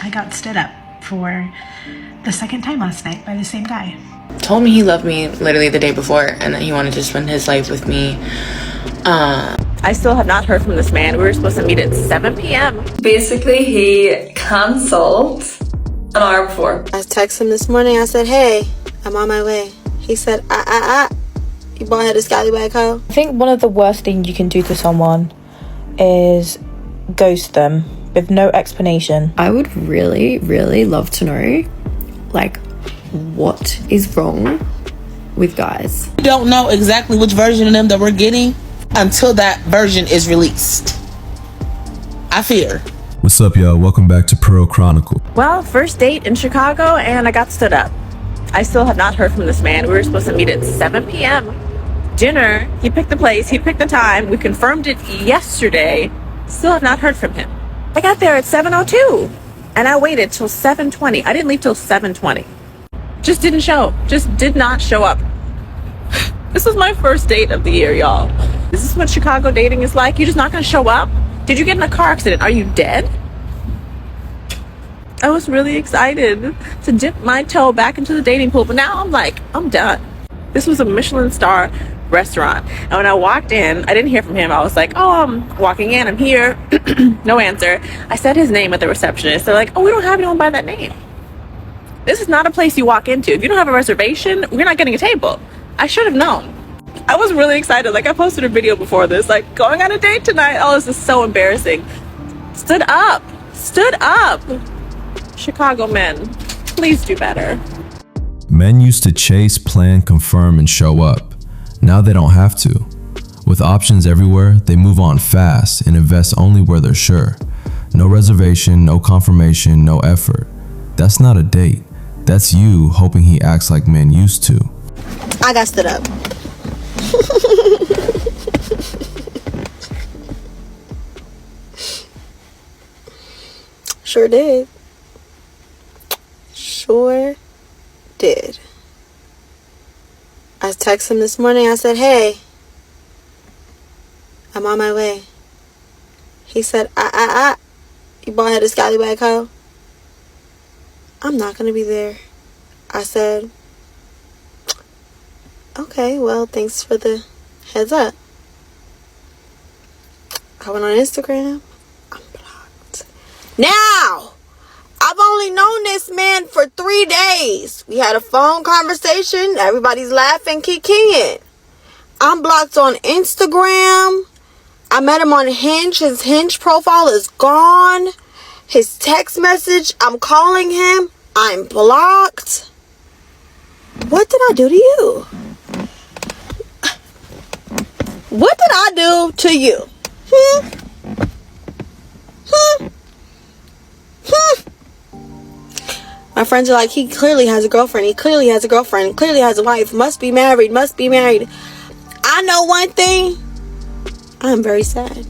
I got stood up for the second time last night by the same guy. Told me he loved me literally the day before and that he wanted to spend his life with me. I still have not heard from this man. We were supposed to meet at 7 p.m. Basically, he cancelled an hour before. I texted him this morning. I said, hey, I'm on my way. He said, you bald-headed scallywag hoe. I think one of the worst things you can do to someone is ghost them with no explanation. I would really, really love to know, like, what is wrong with guys. We don't know exactly which version of them that we're getting until that version is released. I fear. What's up, y'all? Welcome back to Pearl Chronicle. Well, first date in Chicago, and I got stood up. I still have not heard from this man. We were supposed to meet at 7 p.m. Dinner, he picked the place, he picked the time. We confirmed it yesterday. Still have not heard from him. I got there at 7:02, and I waited till 7:20. I didn't leave till 7:20. Just didn't show. Just did not show up. This was my first date of the year, y'all. Is this what Chicago dating is like? You're just not gonna show up? Did you get in a car accident? Are you dead? I was really excited to dip my toe back into the dating pool, but now I'm like, I'm done. This was a Michelin star restaurant, and when I walked in, I didn't hear from him. I was like, oh, I'm walking in, I'm here. No answer. I said his name at the receptionist. They're like, oh, we don't have anyone by that name. This is not a place you walk into. If you don't have a reservation, we're not getting a table. I should have known. I was really excited. Like, I posted a video before this, like, going on a date tonight. Oh, this is so embarrassing. Stood up. Chicago men, please do better. Men used to chase, plan, confirm, and show up. Now they don't have to. With options everywhere, they move on fast and invest only where they're sure. No reservation, no confirmation, no effort. That's not a date. That's you hoping he acts like men used to. I got stood up. Sure did. Sure did. I texted him this morning. I said, hey, I'm on my way. He said, you bald-headed scallywag hoe. I'm not going to be there. I said, okay, well, thanks for the heads up. I went on Instagram. I'm blocked. Now, I've only known this man for 3 days. We had a phone conversation. Everybody's laughing, kikiing. I'm blocked on Instagram. I met him on Hinge. His Hinge profile is gone. His text message, I'm calling him. I'm blocked. What did I do to you? What did I do to you? My friends are like, he clearly has a girlfriend. He clearly has a girlfriend. Clearly has a wife. Must be married. Must be married. I know one thing. I'm very sad.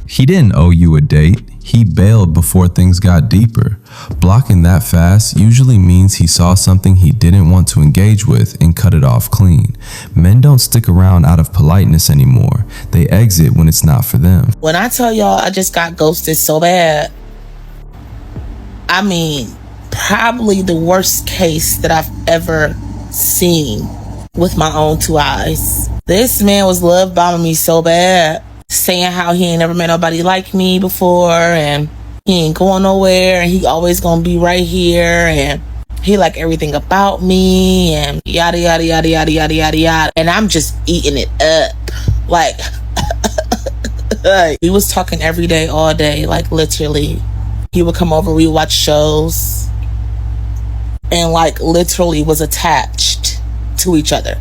He didn't owe you a date. He bailed before things got deeper. Blocking that fast usually means he saw something he didn't want to engage with and cut it off clean. Men don't stick around out of politeness anymore. They exit when it's not for them. When I tell y'all I just got ghosted so bad, I mean, probably the worst case that I've ever seen with my own two eyes. This man was love bombing me so bad, saying how he ain't never met nobody like me before, and he ain't going nowhere, and he always gonna be right here, and he like everything about me, and yada yada yada yada yada yada yada. And I'm just eating it up. Like we was talking every day, all day, like literally. He would come over, we would watch shows, and like literally was attached to each other.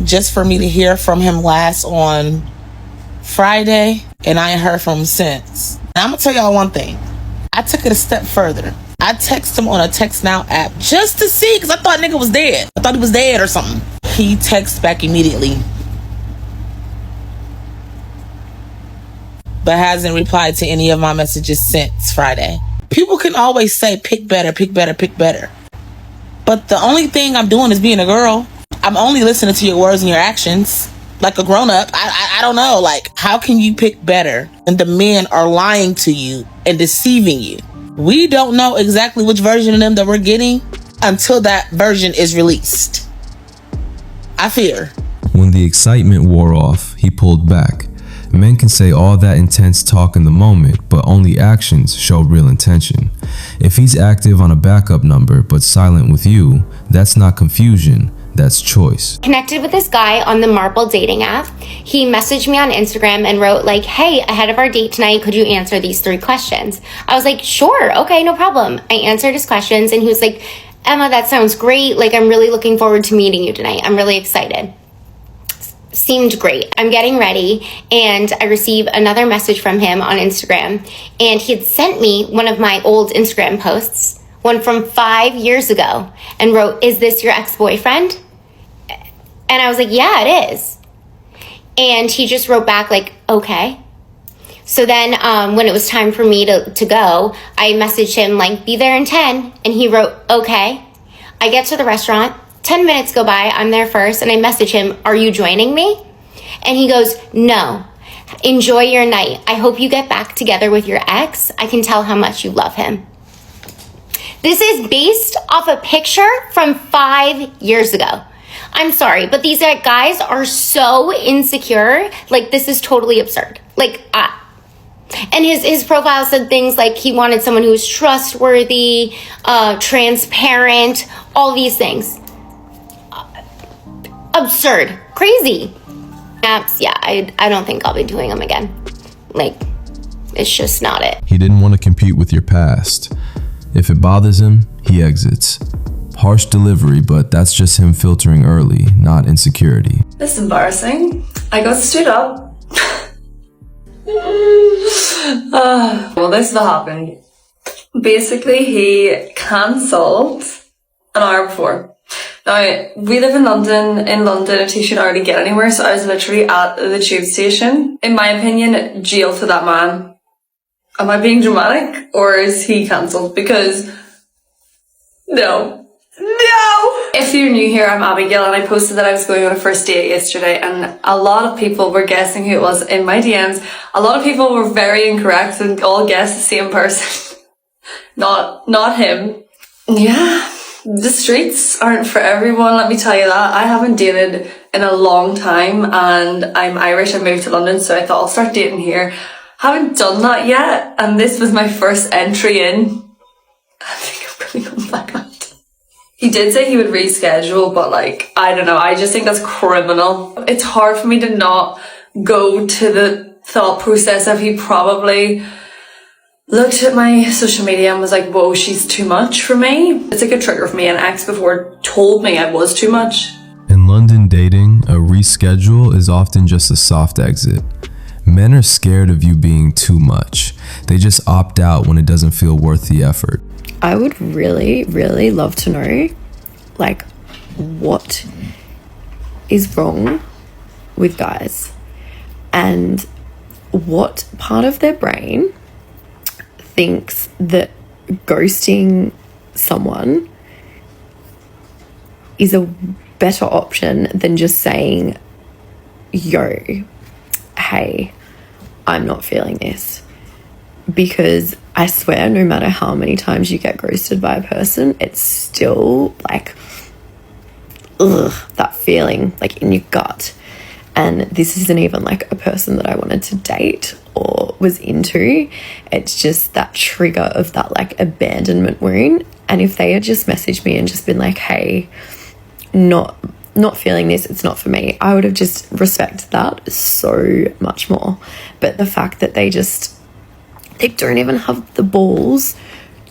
Just for me to hear from him last on Friday, and I ain't heard from him since. And I'm gonna tell y'all one thing. I took it a step further. I texted him on a Text Now app just to see, because I thought nigga was dead. I thought he was dead or something. He texts back immediately, but hasn't replied to any of my messages since Friday. People can always say pick better, pick better, pick better. But the only thing I'm doing is being a girl. I'm only listening to your words and your actions. like a grown-up. I don't know. Like, how can you pick better when the men are lying to you and deceiving you? We don't know exactly which version of them that we're getting until that version is released. I fear. When the excitement wore off, he pulled back. Men can say all that intense talk in the moment, but only actions show real intention. If he's active on a backup number but silent with you, that's not confusion, that's choice. Connected with this guy on the Marble dating app. He messaged me on Instagram and wrote like, hey, ahead of our date tonight, could you answer these 3 questions? I was like, sure, okay, no problem. I answered his questions and he was like, Emma, that sounds great. Like, I'm really looking forward to meeting you tonight. I'm really excited. Seemed great. I'm getting ready and I receive another message from him on Instagram, and he had sent me one of my old Instagram posts, one from 5 years ago, and wrote, is this your ex-boyfriend? And I was like, yeah, it is. And he just wrote back like, okay. So then when it was time for me to go, I messaged him like, be there in 10. And he wrote, okay. I get to the restaurant. 10 minutes go by, I'm there first, and I message him, are you joining me? And he goes, no. Enjoy your night. I hope you get back together with your ex. I can tell how much you love him. This is based off a picture from 5 years ago. I'm sorry, but these guys are so insecure. Like, this is totally absurd. Like, and his profile said things like he wanted someone who was trustworthy, transparent, all these things. Absurd. Crazy. Apps, yeah, I don't think I'll be doing them again. Like, it's just not it. He didn't want to compete with your past. If it bothers him, he exits. Harsh delivery, but that's just him filtering early, not insecurity. This is embarrassing. I got stood up. Well, this is what happened. Basically, he cancelled an hour before. Now, we live in London. In London, a taxi should hardly get anywhere, so I was literally at the tube station. In my opinion, jail for that man. Am I being dramatic? Or is he cancelled? Because, no. If you're new here, I'm Abigail, and I posted that I was going on a first date yesterday, and a lot of people were guessing who it was in my DMs. A lot of people were very incorrect and all guessed the same person. Not him. Yeah. The streets aren't for everyone, let me tell you that. I haven't dated in a long time, and I'm Irish. I moved to London, so I thought I'll start dating here. Haven't done that yet, and this was my first entry in. I think I'm gonna go back out. He did say he would reschedule, but like, I don't know, I just think that's criminal. It's hard for me to not go to the thought process of he probably looked at my social media and was like, whoa, she's too much for me. It's like a trigger for me. An ex before told me I was too much. In London dating, a reschedule is often just a soft exit. Men are scared of you being too much. They just opt out when it doesn't feel worth the effort. I would really, really love to know, like, what is wrong with guys and what part of their brain thinks that ghosting someone is a better option than just saying, yo, hey, I'm not feeling this. Because I swear, no matter how many times you get ghosted by a person, it's still like, ugh, that feeling like in your gut. And this isn't even like a person that I wanted to date or was into. It's just that trigger of that like abandonment wound. And if they had just messaged me and just been like, hey, not feeling this, it's not for me, I would have just respected that so much more. But the fact that they don't even have the balls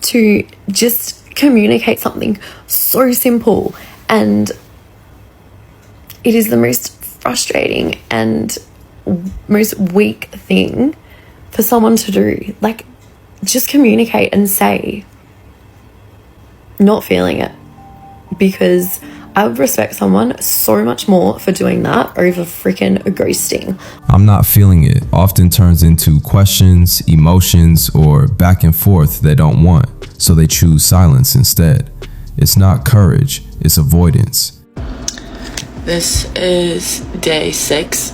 to just communicate something so simple, and it is the most frustrating and most weak thing for someone to do. Like, just communicate and say, not feeling it, because I would respect someone so much more for doing that over freaking ghosting. I'm not feeling it often turns into questions, emotions, or back and forth they don't want, so they choose silence instead. It's not courage, it's avoidance. This is day 6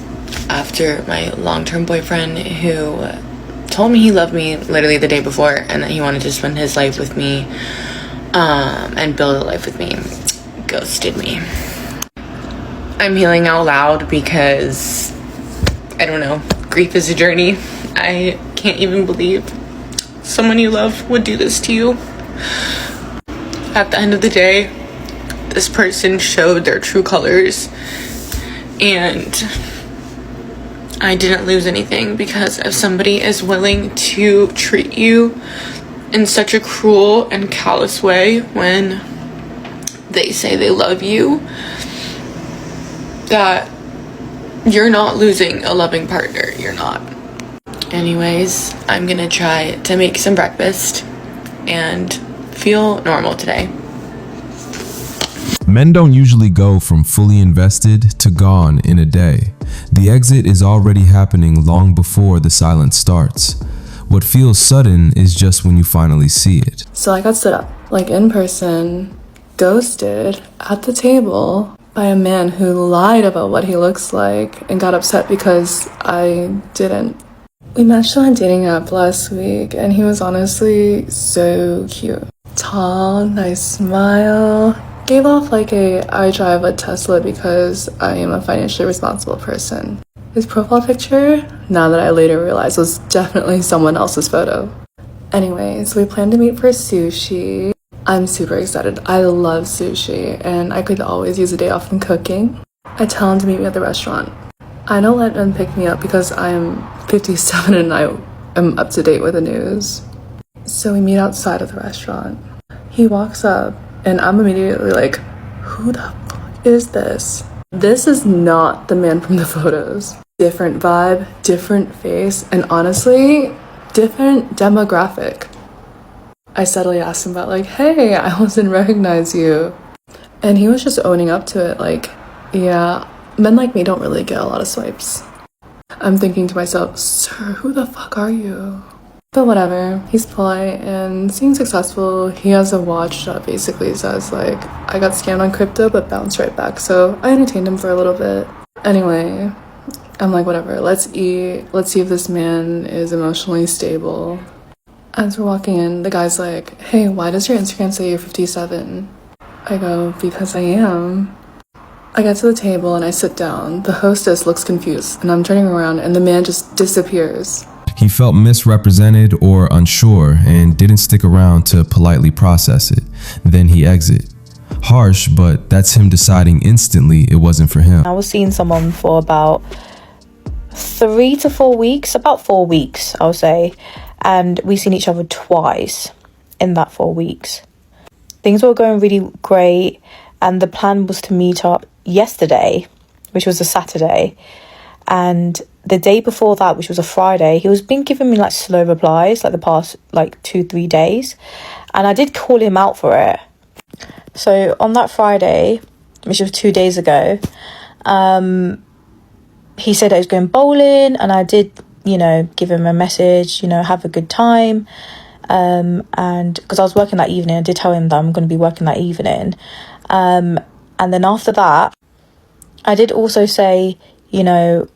after my long-term boyfriend, who told me he loved me literally the day before and that he wanted to spend his life with me and build a life with me, ghosted me. I'm healing out loud because, I don't know, grief is a journey. I can't even believe someone you love would do this to you. At the end of the day, this person showed their true colors, and I didn't lose anything, because if somebody is willing to treat you in such a cruel and callous way when they say they love you, that you're not losing a loving partner. You're not. Anyways, I'm gonna try to make some breakfast and feel normal today. Men don't usually go from fully invested to gone in a day. The exit is already happening long before the silence starts. What feels sudden is just when you finally see it. So I got stood up, like in person, ghosted at the table by a man who lied about what he looks like and got upset because I didn't. We matched on a dating app last week, and he was honestly so cute. Tall, nice smile. Gave off like I drive a Tesla because I am a financially responsible person. His profile picture, now that I later realized, was definitely someone else's photo. Anyways, we planned to meet for sushi. I'm super excited. I love sushi, and I could always use a day off from cooking. I tell him to meet me at the restaurant. I don't let him pick me up because I'm 57 and I am up to date with the news. So we meet outside of the restaurant. He walks up, and I'm immediately like, who the fuck is this? This is not the man from the photos. Different vibe, different face, and honestly, different demographic. I subtly asked him about like, hey, I didn't recognize you. And he was just owning up to it like, yeah, men like me don't really get a lot of swipes. I'm thinking to myself, sir, who the fuck are you? But whatever, he's polite and seems successful. He has a watch that basically says like, I got scammed on crypto but bounced right back. So I entertained him for a little bit. Anyway, I'm like, whatever, let's eat. Let's see if this man is emotionally stable. As we're walking in, the guy's like, hey, why does your Instagram say you're 57? I go, because I am. I get to the table and I sit down. The hostess looks confused and I'm turning around and the man just disappears. He felt misrepresented or unsure and didn't stick around to politely process it. Then he exit. Harsh, but that's him deciding instantly it wasn't for him. I was seeing someone for about 3 to 4 weeks, about 4 weeks, I would say. And we seen each other twice in that 4 weeks. Things were going really great, and the plan was to meet up yesterday, which was a Saturday. And the day before that, which was a Friday, he was been giving me like slow replies like the past like 2-3 days, and I did call him out for it. So on that Friday, which was 2 days ago, he said I was going bowling, and I did, you know, give him a message, you know, have a good time, and because I was working that evening, I did tell him that I'm going to be working that evening, and then after that I did also say, you know,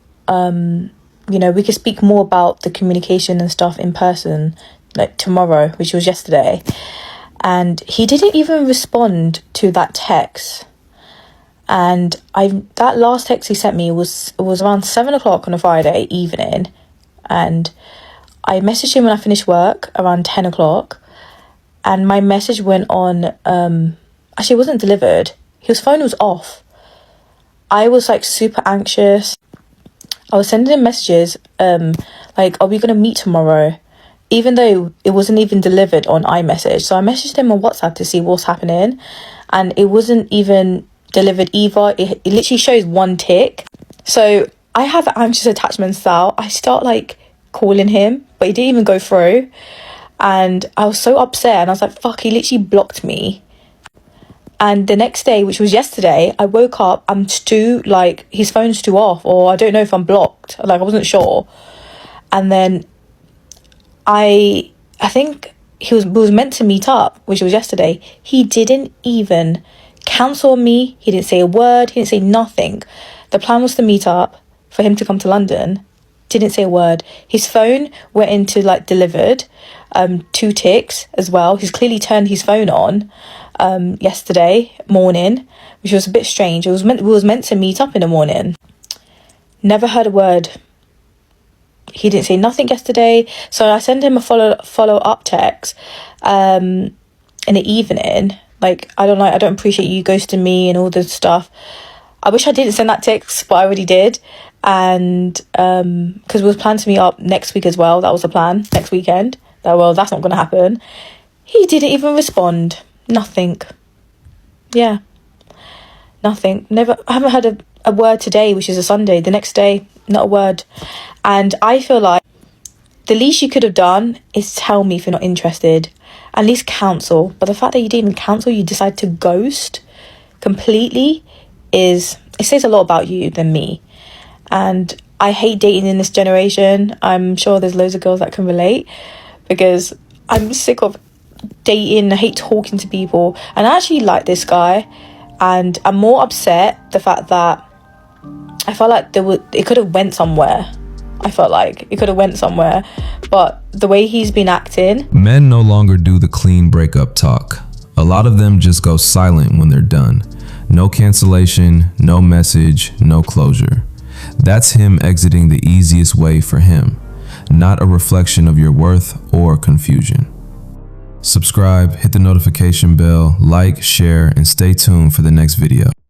we could speak more about the communication and stuff in person, like tomorrow, which was yesterday. And he didn't even respond to that text. And that last text he sent me was around 7 o'clock on a Friday evening. And I messaged him when I finished work around 10 o'clock. And my message went on, actually it wasn't delivered. His phone was off. I was like super anxious. I was sending him messages like, are we going to meet tomorrow? Even though it wasn't even delivered on iMessage. So I messaged him on WhatsApp to see what's happening. And it wasn't even delivered either. It literally shows 1 tick. So I have anxious attachment style. I start like calling him, but he didn't even go through. And I was so upset. And I was like, fuck, he literally blocked me. And the next day, which was yesterday, I woke up, I'm still like, his phone's still off, or I don't know if I'm blocked. Like, I wasn't sure. And then I think we was meant to meet up, which was yesterday. He didn't even cancel on me. He didn't say a word. He didn't say nothing. The plan was to meet up for him to come to London. Didn't say a word. His phone went into like delivered, 2 ticks as well. He's clearly turned his phone on yesterday morning, which was a bit strange. We was meant to meet up in the morning. Never heard a word. He didn't say nothing yesterday, so I sent him a follow up text in the evening. Like, I don't appreciate you ghosting me and all this stuff. I wish I didn't send that text, but I already did. And because we was planning to meet up next week as well. That was the plan, next weekend. That's not gonna happen. He didn't even respond. Nothing. Yeah, nothing. I haven't heard a word today, which is a Sunday. The next day, not a word. And I feel like the least you could have done is tell me if you're not interested. At least cancel. But the fact that you didn't even cancel, you decide to ghost completely, it says a lot about you than me. And I hate dating in this generation. I'm sure there's loads of girls that can relate, because I'm sick of dating. I hate talking to people. And I actually like this guy, and I'm more upset the fact that I felt like it could have went somewhere. But the way he's been acting. Men no longer do the clean breakup talk. A lot of them just go silent when they're done. No cancellation, no message, no closure. That's him exiting the easiest way for him, not a reflection of your worth or confusion. Subscribe, hit the notification bell, like, share, and stay tuned for the next video.